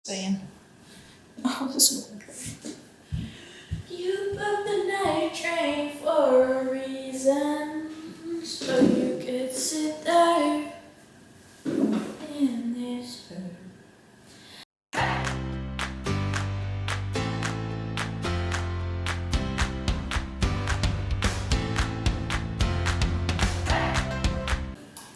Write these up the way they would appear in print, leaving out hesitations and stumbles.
Saying, oh, this is not good. You booked the night train for a reason, so you could sit there in this room.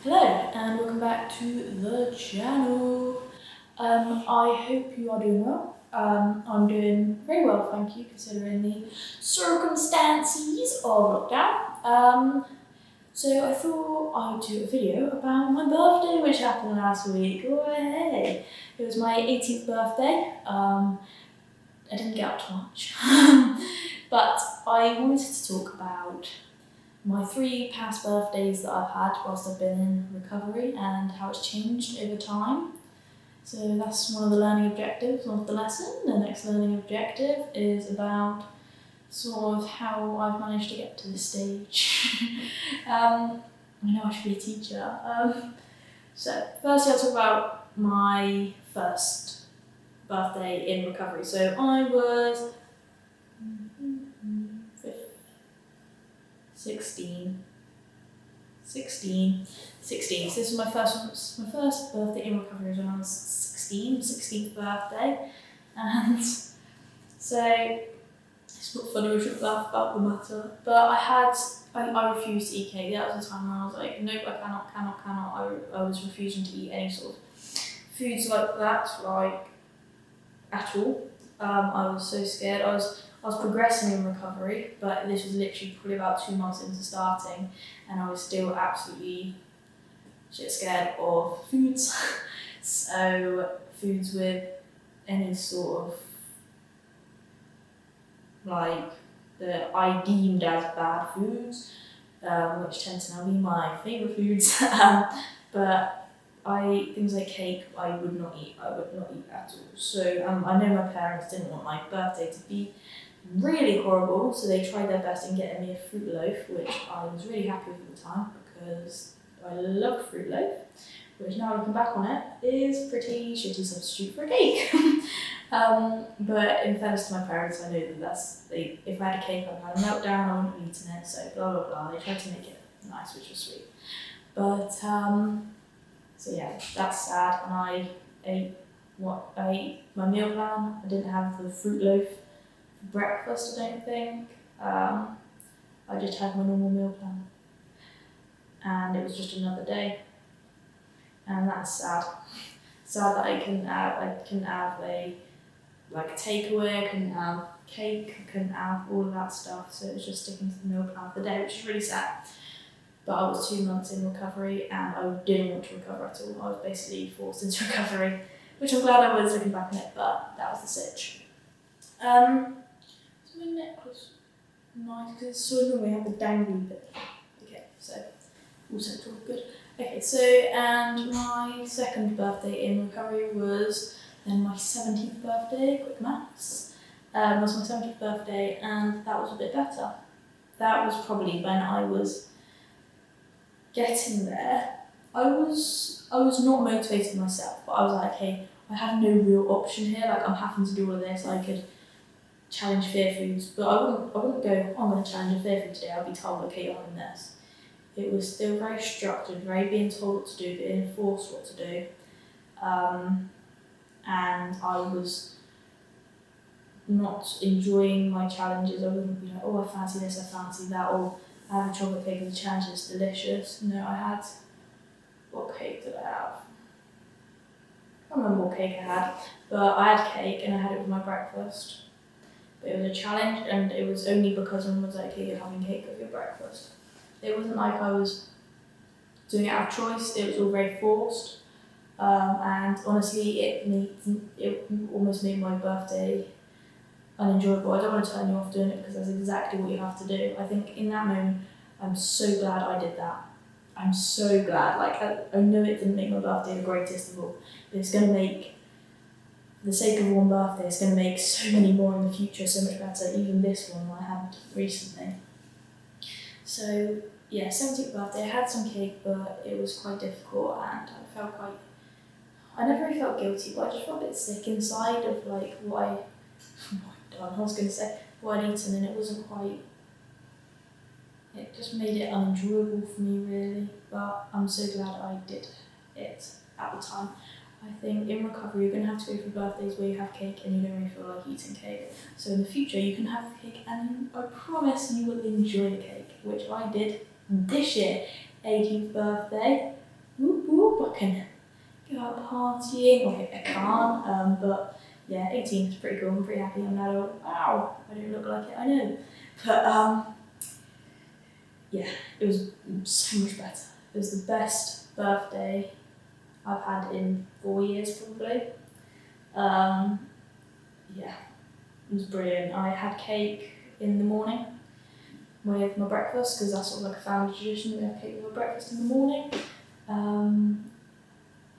Hello and welcome back to the channel. I hope you are doing well. I'm doing very well, thank you, considering the circumstances of lockdown. So I thought I would do a video about my birthday, which happened last week. Oh, hey! It was my 18th birthday. I didn't get up to much, but I wanted to talk about my 3 past birthdays that I've had whilst I've been in recovery and how it's changed over time. So that's one of the learning objectives of the lesson. The next learning objective is about sort of how I've managed to get to this stage. I know I should be a teacher. So firstly I'll talk about my first birthday in recovery. So I was 16. So this was my first birthday in recovery was when I was 16, 16th birthday. And so it's not funny, we shouldn't laugh about the matter. But I refused to eat cake. That was the time when I was like, nope, I cannot. I was refusing to eat any sort of foods like that, like, at all. I was so scared. I was progressing in recovery, but this was literally probably about 2 months into starting, and I was still absolutely shit scared of foods. So foods with any sort of, like, that I deemed as bad foods, which tend to now be my favourite foods. But things like cake, I would not eat at all. So I know my parents didn't want my birthday to be really horrible, so they tried their best in getting me a fruit loaf, which I was really happy with at the time because I love fruit loaf, which now looking back on it is pretty shitty substitute for a cake. But in fairness to my parents, I know that if I had a cake, I'd had a meltdown, I wouldn't have eaten it, so blah blah blah. They tried to make it nice, which was sweet. But so yeah, that's sad. And I ate my meal plan. I didn't have the fruit loaf for breakfast, I don't think. I just had my normal meal plan. And it was just another day. And that's sad. Sad that I couldn't have a takeaway, I couldn't have cake, I couldn't have all of that stuff. So it was just sticking to the meal plan for the day, which is really sad. But I was 2 months in recovery and I didn't want to recover at all. I was basically forced into recovery, which I'm glad I was looking back on it, but that was the sitch. So my necklace, nice, because it's so annoying, we have the dangly bit. Okay, so also it's all good. Okay, so and my second birthday in recovery was then my 17th birthday, quick maths. Was my 17th birthday and that was a bit better. That was probably when I was getting there. I was not motivated myself, but I was like, hey, I have no real option here. Like, I'm having to do all of this. I could challenge fear foods, but I wouldn't go, oh, I'm going to challenge a fear food today. I'll be told, okay, you're having this. It was still very structured, very being told what to do, being enforced what to do. And I was not enjoying my challenges. I wouldn't be like, oh, I fancy this, I fancy that, or I have a chocolate cake as a challenge, it's delicious. No, what cake did I have? I can't remember what cake I had, but I had cake and I had it with my breakfast. But it was a challenge and it was only because someone was like, hey, you're having cake with your breakfast. It wasn't like I was doing it out of choice, it was all very forced. And honestly, it almost made my birthday unenjoyable. I don't want to turn you off doing it because that's exactly what you have to do. I think in that moment, I'm so glad I did that. I'm so glad. Like, I know it didn't make my birthday the greatest of all, but it's going to make, for the sake of one birthday, it's going to make so many more in the future so much better, even this one I had recently. So yeah, 17th birthday, I had some cake, but it was quite difficult and I felt quite I never really felt guilty, but I just felt a bit sick inside of like what I'd done. I was going to say what I'd eaten, and it wasn't quite. It just made it unenjoyable for me, really. But I'm so glad I did it at the time. I think in recovery you're going to have to go through birthdays where you have cake and you don't really feel like eating cake. So in the future you can have the cake and I promise you will enjoy the cake, which I did this year. 18th birthday. Whoop whoop, I can go out partying. Okay, I can't, but yeah, 18 is pretty cool. I'm pretty happy I'm an adult. Wow, I don't look like it, I know. But yeah, it was so much better. It was the best birthday I've had in 4 years probably. Yeah, it was brilliant. I had cake in the morning with my breakfast because that's sort of like a family tradition. We have cake with our breakfast in the morning.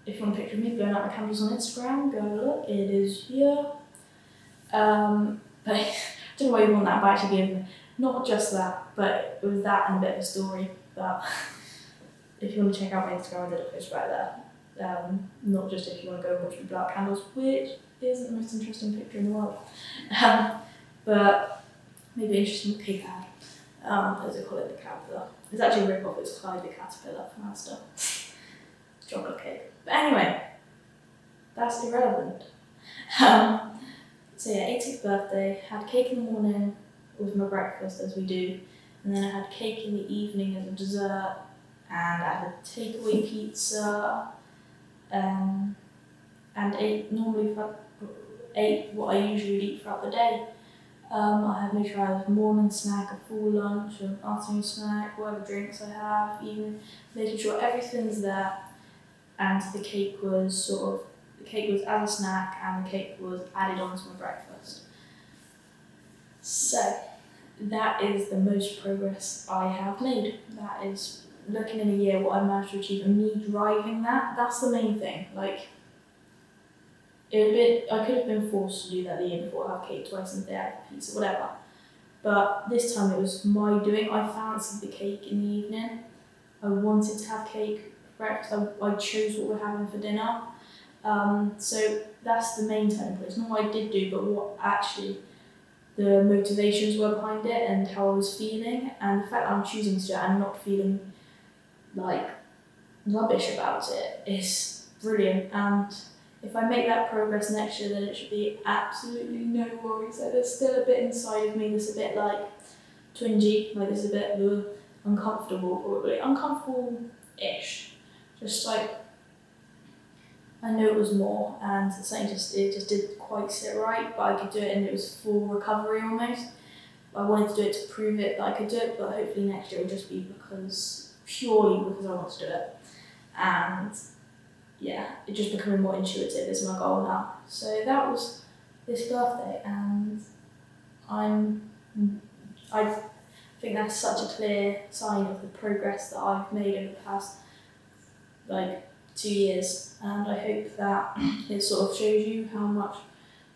If you want a picture of me blowing out my candles on Instagram, go look, it is here. But I don't know why you want that, but actually given not just that, but it was that and a bit of a story. But if you want to check out my Instagram, I did a post right there. Not just if you want to go and watch me blow out candles, which isn't the most interesting picture in the world. But maybe interesting pig had, as they call it, the caterpillar. It's actually a rip-off, it's Clyde the caterpillar from Asda. Chocolate cake. But anyway, that's irrelevant. So yeah, 18th birthday, had cake in the morning with my breakfast as we do, and then I had cake in the evening as a dessert, and I had a takeaway pizza, and ate what I usually eat throughout the day. I had made sure I had a morning snack, a full lunch, an afternoon snack, whatever drinks I have, even making sure everything's there. And the cake was as a snack, and the cake was added on to my breakfast. So that is the most progress I have made. That is looking in a year what I managed to achieve, and me driving that. That's the main thing. Like, I could have been forced to do that the year before, have cake twice in the day, have pizza, whatever. But this time it was my doing. I fancied the cake in the evening. I wanted to have cake for breakfast. I chose what we're having for dinner. So that's the main turning point. It's not what I did do, but what actually the motivations were behind it and how I was feeling. And the fact that I'm choosing to do it and not feeling like rubbish about it is brilliant. And if I make that progress next year, then it should be absolutely no worries. Like, there's still a bit inside of me that's a bit like twingy, like there's a bit uncomfortable, probably uncomfortable-ish. Just like I know it was more, and something it just didn't quite sit right, but I could do it, and it was full recovery almost. I wanted to do it to prove it that I could do it, but hopefully next year it will just be purely because I want to do it. And yeah, it just becoming more intuitive is my goal now. So that was this birthday, and I think that's such a clear sign of the progress that I've made over the past 2 years, and I hope that it sort of shows you how much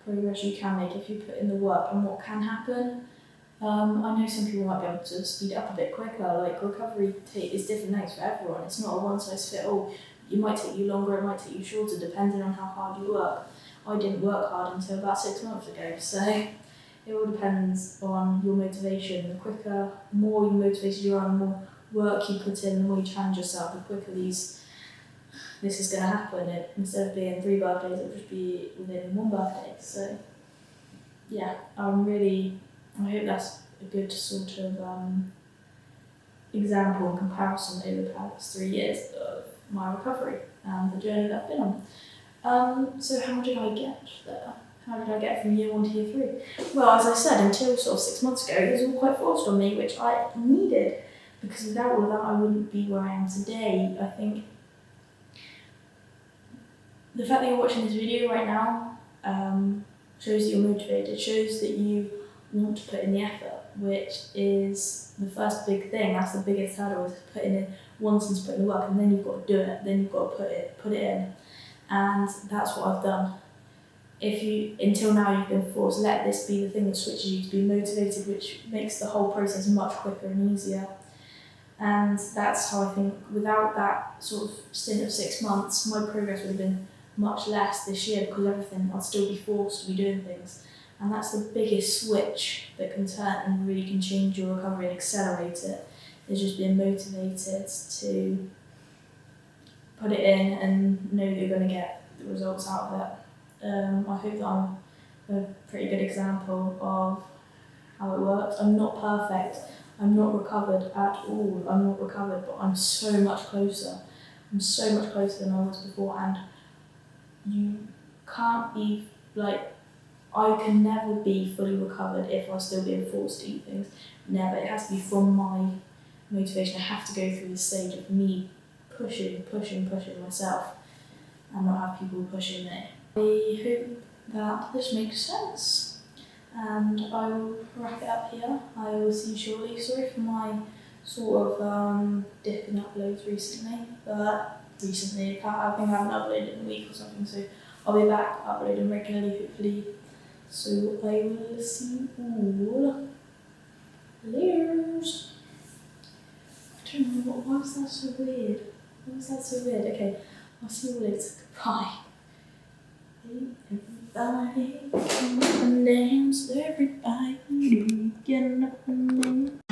progress you can make if you put in the work and what can happen. I know some people might be able to speed it up a bit quicker. Like, recovery is different things for everyone. It's not a one size fits all. It might take you longer, it might take you shorter, depending on how hard you work. I didn't work hard until about 6 months ago, so it all depends on your motivation. The more you motivated you are, the more work you put in, the more you challenge yourself, the quicker this is going to happen. Instead of being 3 birthdays, it'll just be within 1 birthday. So yeah, I hope that's a good sort of example and comparison over the past 3 years of my recovery and the journey that I've been on. So how did I get there? How did I get from year 1 to year 3? Well, as I said, until sort of 6 months ago, it was all quite forced on me, which I needed, because without all of that, I wouldn't be where I am today. I think the fact that you're watching this video right now shows that you're motivated, shows that you want to put in the effort, which is the first big thing. That's the biggest hurdle, is putting in wanting to put in the work, and then you've got to do it, then you've got to put it in. And that's what I've done. Until now you've been forced, let this be the thing that switches you to be motivated, which makes the whole process much quicker and easier. And that's how I think, without that sort of stint of 6 months, my progress would have been much less this year because everything, I'll still be forced to be doing things. And that's the biggest switch that can turn and really can change your recovery and accelerate it, is just being motivated to put it in and know that you're going to get the results out of it. I hope that I'm a pretty good example of how it works. I'm not perfect. I'm not recovered at all. I'm not recovered, but I'm so much closer. I'm so much closer than I was before, and you can't be like, I can never be fully recovered if I'm still being forced to eat things. Never. It has to be from my motivation. I have to go through the stage of me pushing myself and not have people pushing me. I hope that this makes sense, and I will wrap it up here. I will see you shortly. Sorry for my sort of dip in uploads recently, but I think I haven't uploaded in a week or something, so I'll be back uploading regularly, hopefully. So I will see you all later. I don't know, why was that so weird? Why was that so weird? Okay, I'll see you later. Goodbye. Everybody, get up and dance. Everybody, get up and dance.